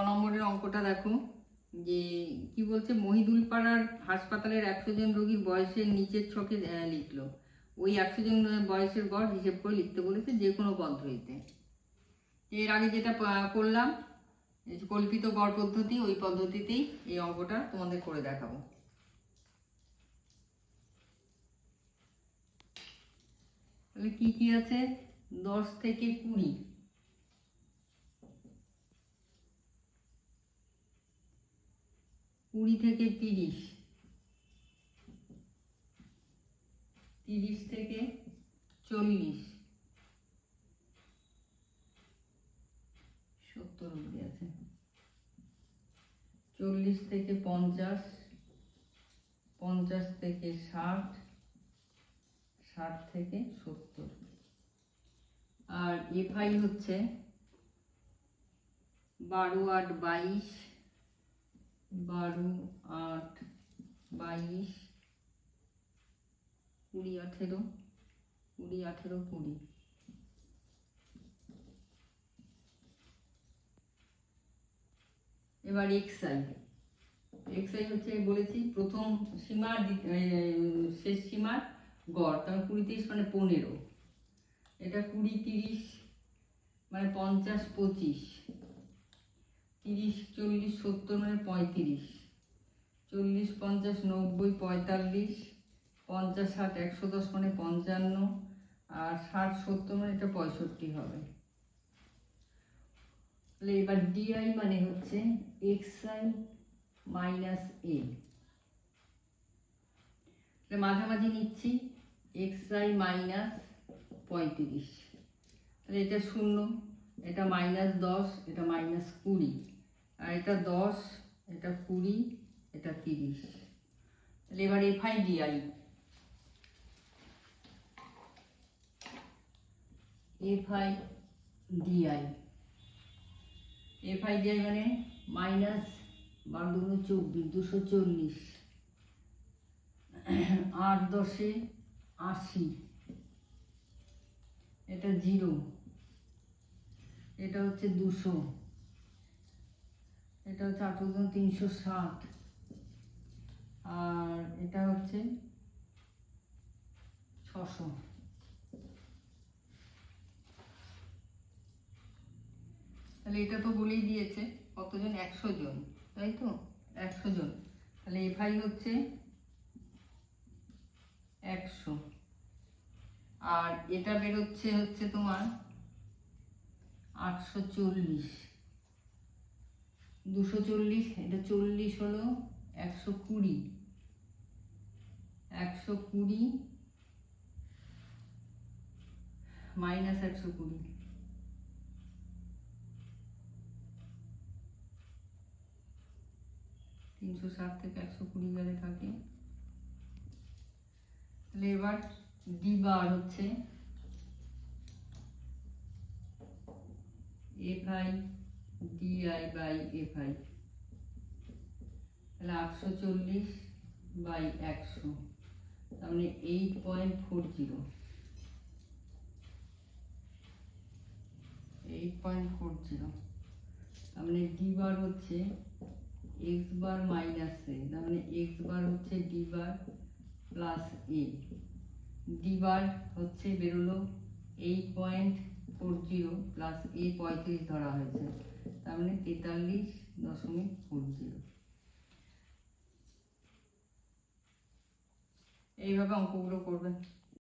নম্বরের অঙ্কটা দেখো, যে কি বলছে, মহিদুলপাড়ার হাসপাতালের 100 জন রোগীর বয়সের নিচের ছকে লিখলো। ওই 100 জন বয়সের গড় হিসেব করে লিখতে বলেছে যে কোনো পদ্ধতিতে। এর আগে যেটা করলাম কল্পিত গড় পদ্ধতি, ওই পদ্ধতিতেই এই অঙ্কটা তোমাদের করে দেখাবো। তাহলে কি কি আছে, 10 থেকে 20, 20 থেকে 30, 30 থেকে 40, 70 অবধি আছে, 40 থেকে 50, 50 থেকে 60, 60 থেকে 70। আর এফআই হচ্ছে 12 8 22, 12 8 22, 20 18, 20 18 20। এবার এক্সআই হচ্ছে বলেছি প্রথম সীমা শেষ সীমার গড়, তাহলে 20 30 মানে 15, এটা 20 30 মানে 50 25, 30 40 70 মানে 35, 40 50 90 45, 50 60 110 মানে 55, আর 60 70 মানে এটা 65 হবে। তাহলে এবার ডিআই মানে হচ্ছে এক্সআই মাইনাস এ, মাঝামাঝি নিচ্ছি, এক্সআই মাইনাস 35, তাহলে এটা 0, এটা -10, এটা -20, আর এটা 10, এটা 20, এটা 30। তাহলে এবার F I D I, F I D I, F I D I মানে -12 2 24, 240, 8 10 80, এটা 0, এটা হচ্ছে 200, এটা হচ্ছে 8 360, আর এটা হচ্ছে 600। তাহলে এটা তো বলেই দিয়েছে কতজন, 100 জন, তাই তো 100 জন। তাহলে এফআই হচ্ছে 100, আর এটা বেরোচ্ছে হচ্ছে তোমার 840, 240, এটা 40 হলো 120, 120 মাইনাস 120, 360 থেকে 120 গেলে থাকে। তাহলে এবার ডি বার হচ্ছে এফআই ডিআই বাই এফআই, তাহলে 840 বাই 100, তার মানে 8.40, 8.40, তার মানে ডি বার হচ্ছে এক্স বার মাইনাস এ, তার মানে এক্স বার হচ্ছে ডি বার প্লাস এ, ডি বার হচ্ছে বেরোলো 8.40 প্লাস এ 35 ধরা হয়েছে, তার মানে 43.40। এইভাবে অঙ্কগুলো করবেন।